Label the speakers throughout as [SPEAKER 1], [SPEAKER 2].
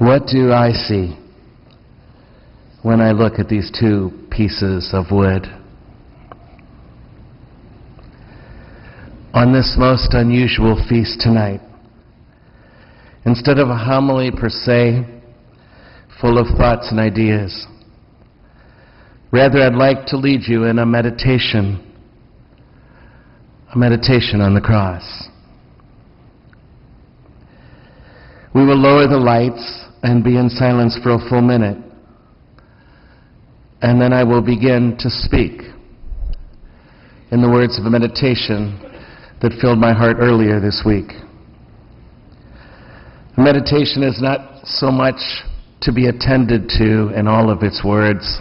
[SPEAKER 1] What do I see when I look at these two pieces of wood? On this most unusual feast tonight, instead of a homily per se, full of thoughts and ideas, rather I'd like to lead you in a meditation on the cross. We will lower the lights and be in silence for a full minute, and then I will begin to speak in the words of a meditation that filled my heart earlier this week. Meditation is not so much to be attended to in all of its words.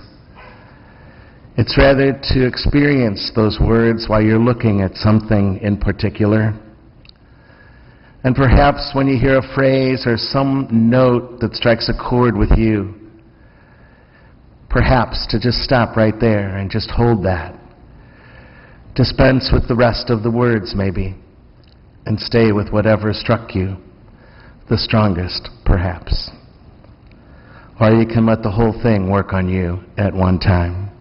[SPEAKER 1] It's rather to experience those words while you're looking at something in particular. And perhaps when you hear a phrase or some note that strikes a chord with you, perhaps to just stop right there and just hold that. Dispense with the rest of the words maybe, and stay with whatever struck you the strongest, perhaps. Or you can let the whole thing work on you at one time.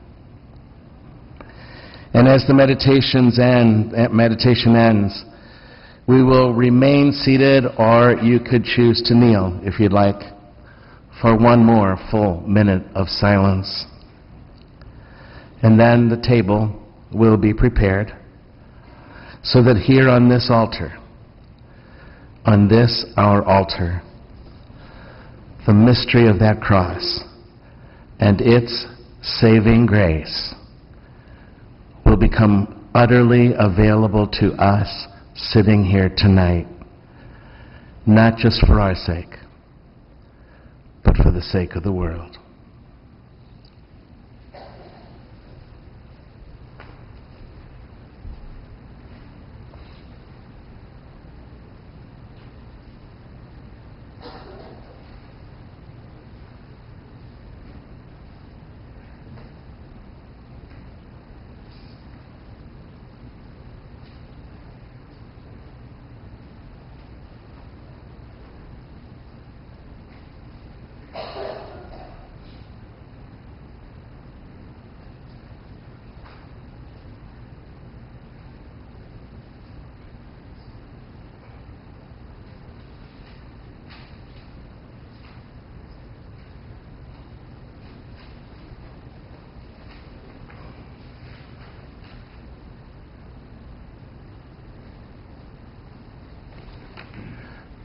[SPEAKER 1] And as the meditation ends, we will remain seated, or you could choose to kneel if you'd like, for one more full minute of silence. And then the table will be prepared so that here on this altar, on this our altar, the mystery of that cross and its saving grace will become utterly available to us sitting here tonight, not just for our sake, but for the sake of the world.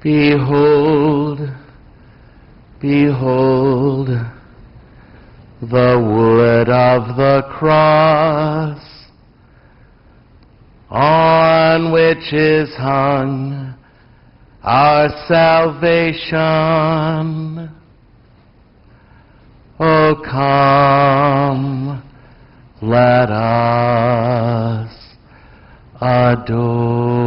[SPEAKER 1] Behold, behold, the wood of the cross, on which is hung our salvation. Oh, come, let us adore.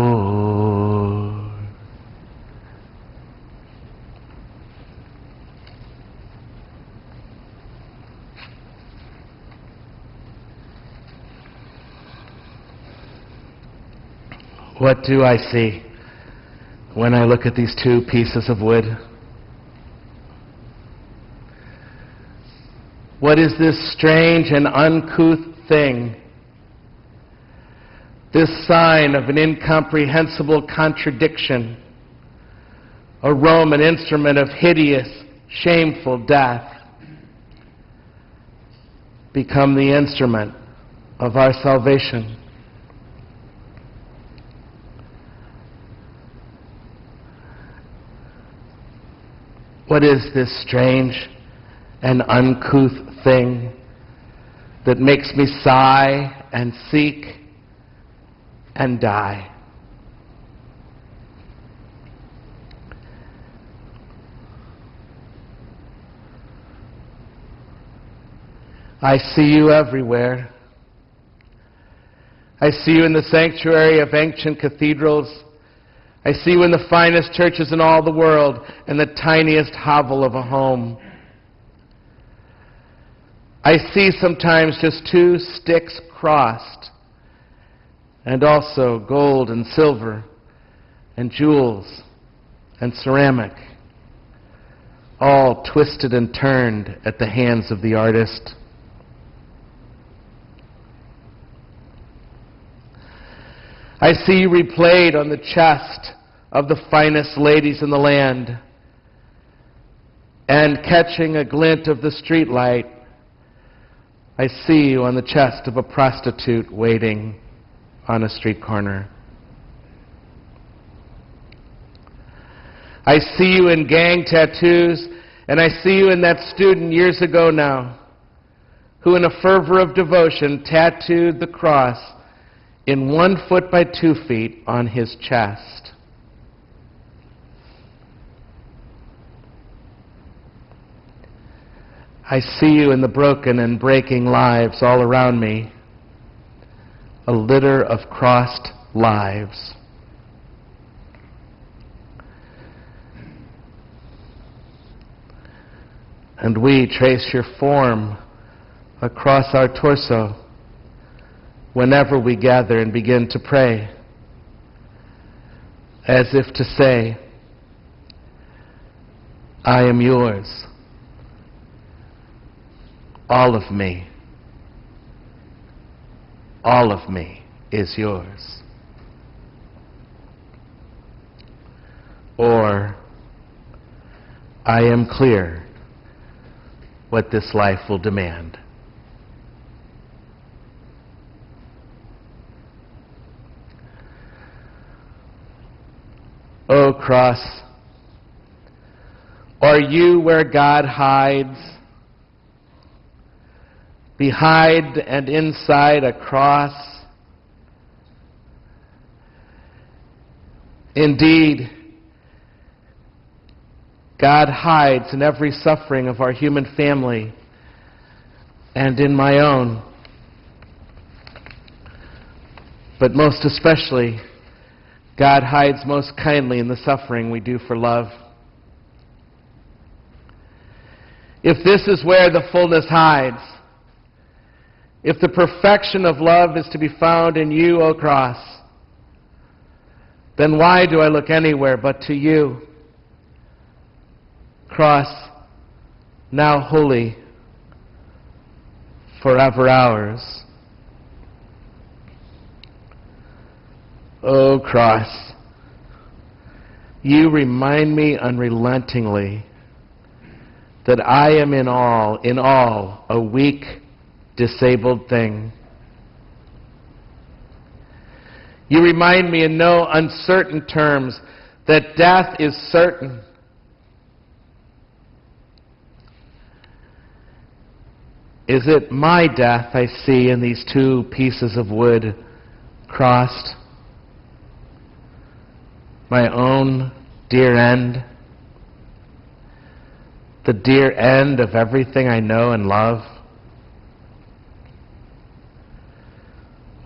[SPEAKER 1] What do I see when I look at these two pieces of wood? What is this strange and uncouth thing? This sign of an incomprehensible contradiction, a Roman instrument of hideous, shameful death, become the instrument of our salvation. What is this strange and uncouth thing that makes me sigh and seek and die? I see you everywhere. I see you in the sanctuary of ancient cathedrals. I see you in the finest churches in all the world, in the tiniest hovel of a home. I see sometimes just two sticks crossed, and also gold and silver and jewels and ceramic. all twisted and turned at the hands of the artist. I see you replayed on the chest of the finest ladies in the land, and catching a glint of the streetlight, I see you on the chest of a prostitute waiting on a street corner. I see you in gang tattoos, and I see you in that student years ago now, who in a fervor of devotion tattooed the cross in 1 foot by 2 feet on his chest. I see you in the broken and breaking lives all around me, a litter of crossed lives. And we trace your form across our torso whenever we gather and begin to pray, as if to say, I am yours, all of me is yours. Or, I am clear what this life will demand. O cross, are you where God hides? Behind and inside a cross? Indeed, God hides in every suffering of our human family and in my own. But most especially, God hides most kindly in the suffering we do for love. If this is where the fullness hides, if the perfection of love is to be found in you, O cross, then why do I look anywhere but to you? Cross, now holy, forever ours. O cross, you remind me unrelentingly that I am in all, a weak, disabled thing. You remind me in no uncertain terms that death is certain. Is it my death I see in these 2 pieces of wood crossed? My own dear end? The dear end of everything I know and love?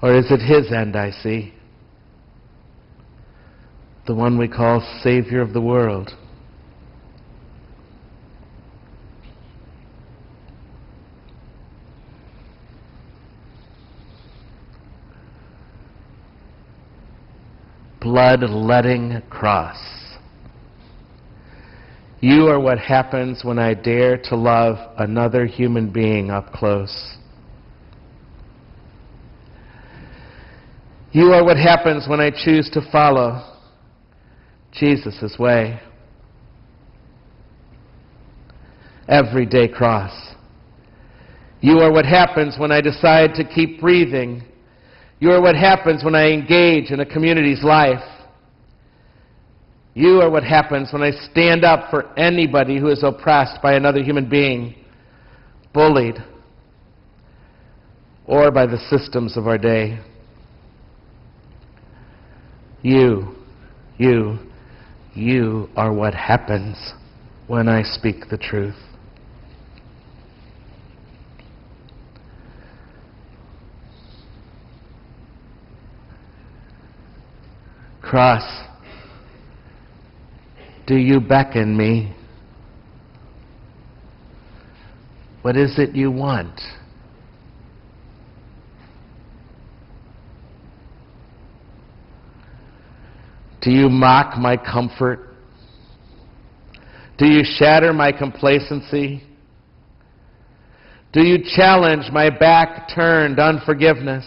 [SPEAKER 1] Or is it his end I see? The one we call Savior of the world. Blood-letting cross. You are what happens when I dare to love another human being up close. You are what happens when I choose to follow Jesus' way. Everyday cross. You are what happens when I decide to keep breathing. You are what happens when I engage in a community's life. You are what happens when I stand up for anybody who is oppressed by another human being, bullied, or by the systems of our day. You are what happens when I speak the truth. Cross, do you beckon me? What is it you want? Do you mock my comfort? Do you shatter my complacency? Do you challenge my back-turned unforgiveness?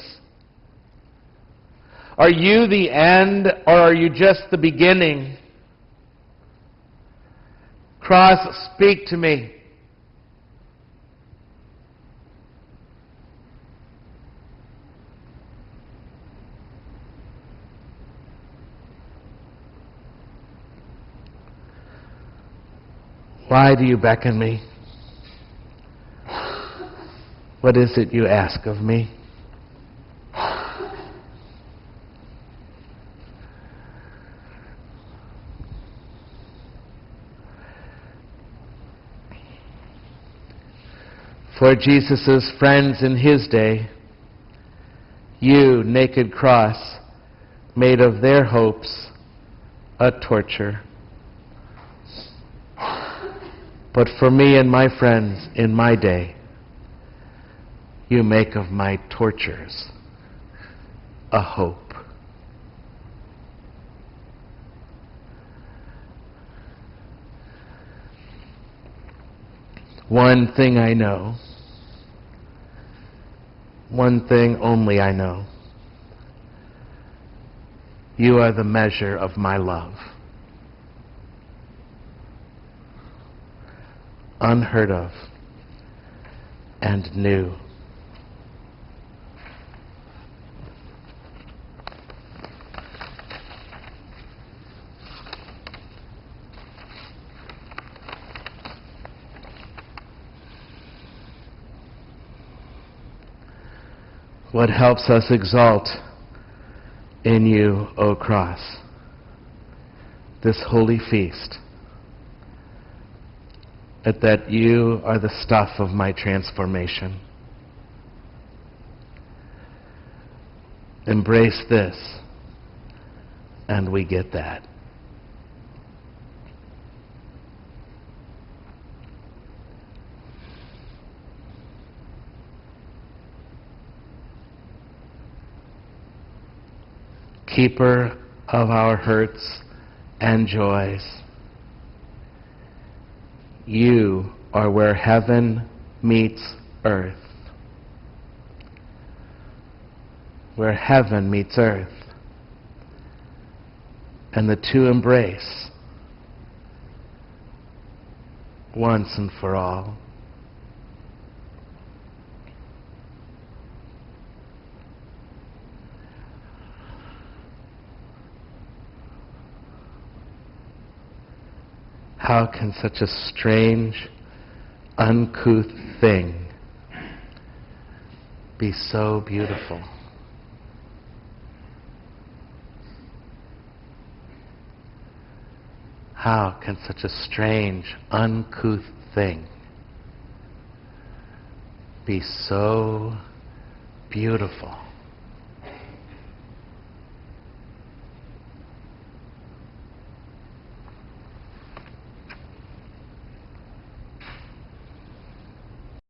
[SPEAKER 1] Are you the end, or are you just the beginning? Cross, speak to me. Why do you beckon me? What is it you ask of me? For Jesus' friends in his day, you, naked cross, made of their hopes a torture. But for me and my friends in my day, you make of my tortures a hope. One thing I know, one thing only I know. You are the measure of my love. Unheard of and new. What helps us exalt in you, O cross, this holy feast, that you are the stuff of my transformation. Embrace this, and we get that. Keeper of our hurts and joys, you are where heaven meets earth. Where heaven meets earth. And the two embrace once and for all. How can such a strange, uncouth thing be so beautiful? How can such a strange, uncouth thing be so beautiful?